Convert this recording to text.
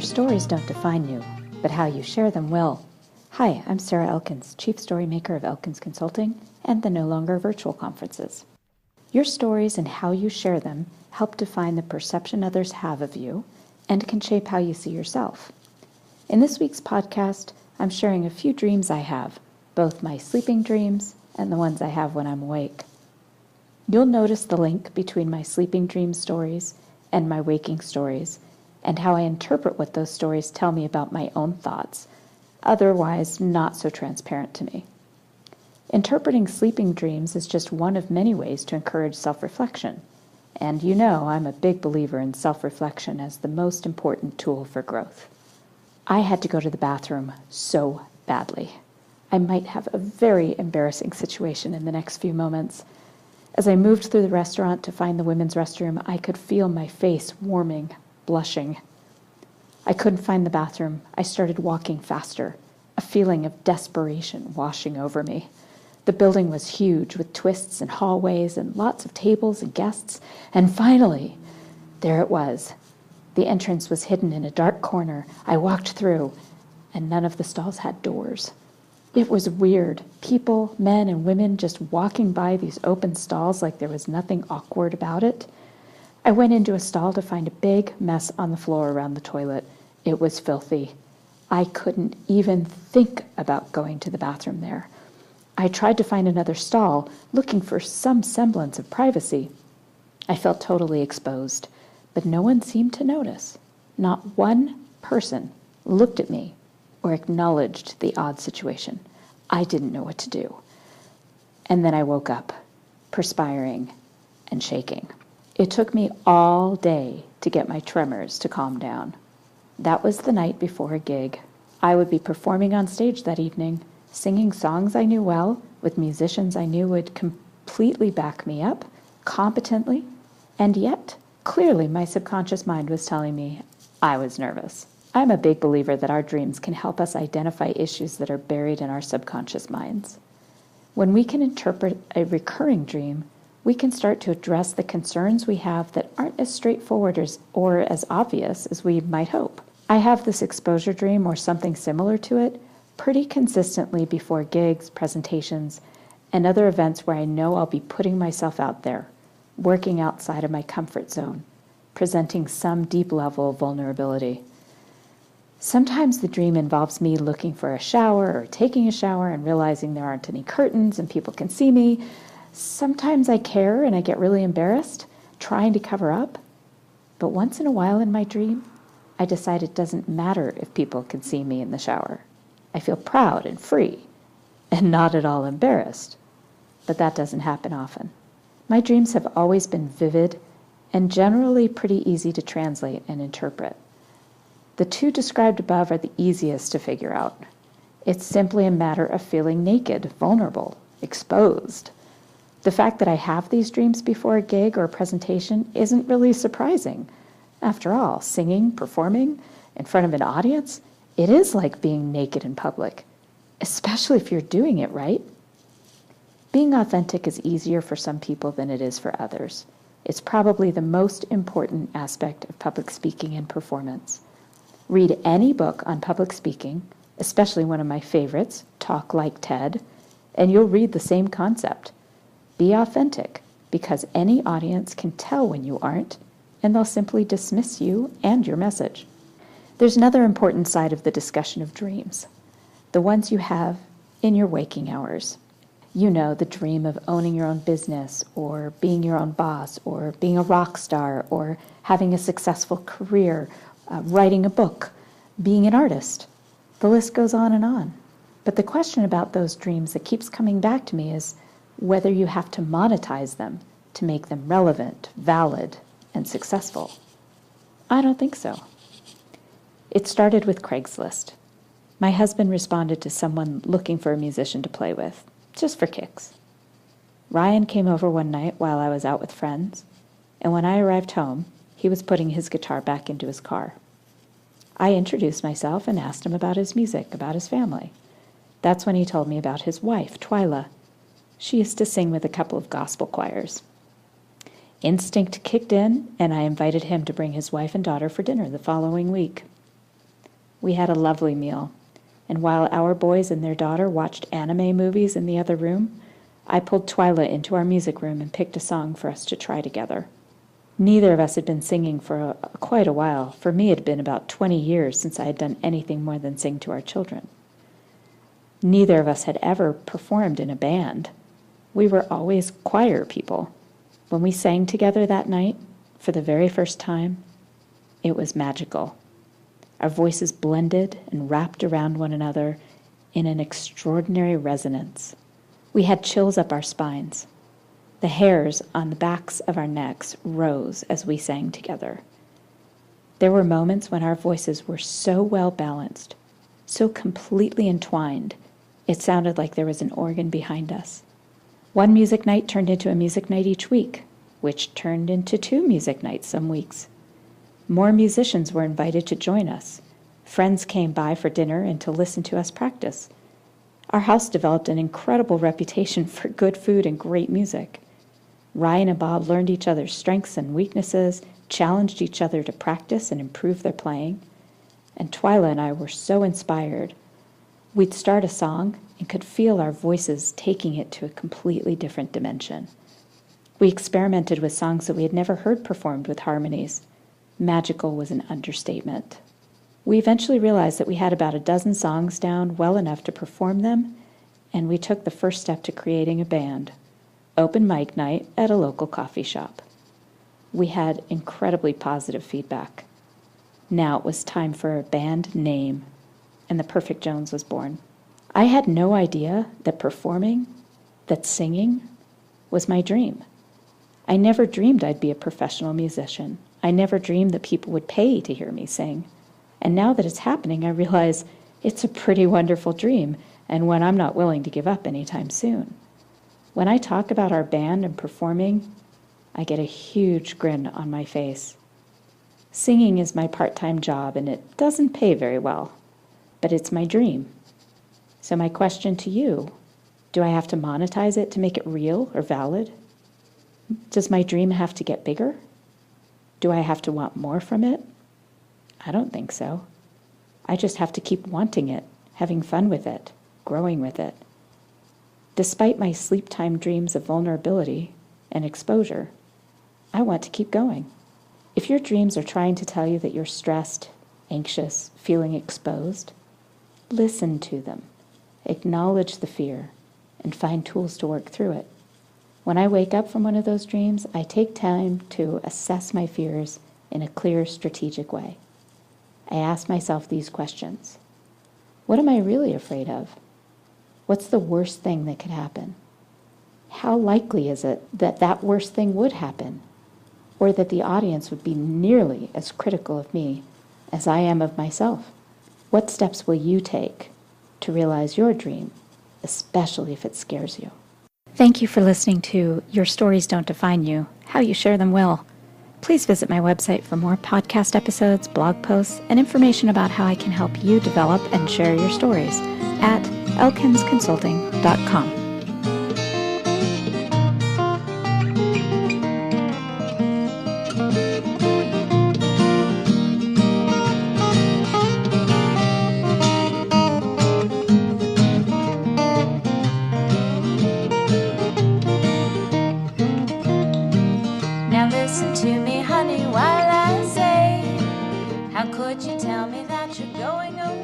stories don't define you, but how you share them will. Hi, I'm Sarah Elkins, Chief Storymaker of Elkins Consulting and the No Longer Virtual Conferences. Your stories and how you share them help define the perception others have of you and can shape how you see yourself. In this week's podcast, I'm sharing a few dreams I have, both my sleeping dreams and the ones I have when I'm awake. You'll notice the link between my sleeping dream stories and my waking stories, and how I interpret what those stories tell me about my own thoughts, otherwise not so transparent to me. Interpreting sleeping dreams is just one of many ways to encourage self-reflection, and you know I'm a big believer in self-reflection as the most important tool for growth. I had to go to the bathroom so badly. I might have a very embarrassing situation in the next few moments. As I moved through the restaurant to find the women's restroom, I could feel my face warming, blushing. I couldn't find the bathroom. I started walking faster, a feeling of desperation washing over me. The building was huge, with twists and hallways and lots of tables and guests. And finally, there it was. The entrance was hidden in a dark corner. I walked through, and none of the stalls had doors. It was weird. People, men and women, just walking by these open stalls like there was nothing awkward about it. I went into a stall to find a big mess on the floor around the toilet. It was filthy. I couldn't even think about going to the bathroom there. I tried to find another stall, looking for some semblance of privacy. I felt totally exposed, but no one seemed to notice. Not one person looked at me or acknowledged the odd situation. I didn't know what to do. And then I woke up, perspiring and shaking. It took me all day to get my tremors to calm down. That was the night before a gig. I would be performing on stage that evening, singing songs I knew well, with musicians I knew would completely back me up, competently, and yet, clearly my subconscious mind was telling me I was nervous. I'm a big believer that our dreams can help us identify issues that are buried in our subconscious minds. When we can interpret a recurring dream, we can start to address the concerns we have that aren't as straightforward or as obvious as we might hope. I have this exposure dream or something similar to it pretty consistently before gigs, presentations, and other events where I know I'll be putting myself out there, working outside of my comfort zone, presenting some deep level of vulnerability. Sometimes the dream involves me looking for a shower or taking a shower and realizing there aren't any curtains and people can see me. Sometimes I care and I get really embarrassed, trying to cover up. But once in a while in my dream, I decide it doesn't matter if people can see me in the shower. I feel proud and free and not at all embarrassed. But that doesn't happen often. My dreams have always been vivid and generally pretty easy to translate and interpret. The two described above are the easiest to figure out. It's simply a matter of feeling naked, vulnerable, exposed. The fact that I have these dreams before a gig or a presentation isn't really surprising. After all, singing, performing in front of an audience, it is like being naked in public, especially if you're doing it right. Being authentic is easier for some people than it is for others. It's probably the most important aspect of public speaking and performance. Read any book on public speaking, especially one of my favorites, Talk Like TED, and you'll read the same concept. Be authentic, because any audience can tell when you aren't, and they'll simply dismiss you and your message. There's another important side of the discussion of dreams, the ones you have in your waking hours. You know, the dream of owning your own business, or being your own boss, or being a rock star, or having a successful career, writing a book, being an artist. The list goes on and on. But the question about those dreams that keeps coming back to me is whether you have to monetize them to make them relevant, valid, and successful. I don't think so. It started with Craigslist. My husband responded to someone looking for a musician to play with, just for kicks. Ryan came over one night while I was out with friends, and when I arrived home, he was putting his guitar back into his car. I introduced myself and asked him about his music, about his family. That's when he told me about his wife, Twyla. She used to sing with a couple of gospel choirs. Instinct kicked in, and I invited him to bring his wife and daughter for dinner the following week. We had a lovely meal, and while our boys and their daughter watched anime movies in the other room, I pulled Twyla into our music room and picked a song for us to try together. Neither of us had been singing for quite a while. For me, it had been about 20 years since I had done anything more than sing to our children. Neither of us had ever performed in a band. We were always choir people. When we sang together that night, for the very first time, it was magical. Our voices blended and wrapped around one another in an extraordinary resonance. We had chills up our spines. The hairs on the backs of our necks rose as we sang together. There were moments when our voices were so well balanced, so completely entwined, it sounded like there was an organ behind us. One music night turned into a music night each week, which turned into 2 music nights some weeks. More musicians were invited to join us. Friends came by for dinner and to listen to us practice. Our house developed an incredible reputation for good food and great music. Ryan and Bob learned each other's strengths and weaknesses, challenged each other to practice and improve their playing. And Twyla and I were so inspired. We'd start a song and could feel our voices taking it to a completely different dimension. We experimented with songs that we had never heard performed with harmonies. Magical was an understatement. We eventually realized that we had about a dozen songs down well enough to perform them, and we took the first step to creating a band. Open mic night at a local coffee shop. We had incredibly positive feedback. Now it was time for a band name, and the Perfect Jones was born. I had no idea that performing, that singing, was my dream. I never dreamed I'd be a professional musician. I never dreamed that people would pay to hear me sing. And now that it's happening, I realize it's a pretty wonderful dream, and one I'm not willing to give up anytime soon. When I talk about our band and performing, I get a huge grin on my face. Singing is my part-time job, and it doesn't pay very well, but it's my dream. So my question to you, do I have to monetize it to make it real or valid? Does my dream have to get bigger? Do I have to want more from it? I don't think so. I just have to keep wanting it, having fun with it, growing with it. Despite my sleep time dreams of vulnerability and exposure, I want to keep going. If your dreams are trying to tell you that you're stressed, anxious, feeling exposed, listen to them, acknowledge the fear, and find tools to work through it. When I wake up from one of those dreams, I take time to assess my fears in a clear, strategic way. I ask myself these questions. What am I really afraid of? What's the worst thing that could happen? How likely is it that that worst thing would happen, or that the audience would be nearly as critical of me as I am of myself? What steps will you take to realize your dream, especially if it scares you? Thank you for listening to Your Stories Don't Define You, How You Share Them Will. Please visit my website for more podcast episodes, blog posts, and information about how I can help you develop and share your stories at elkinsconsulting.com. Now listen to me, honey, while I say, how could you tell me that you're going away?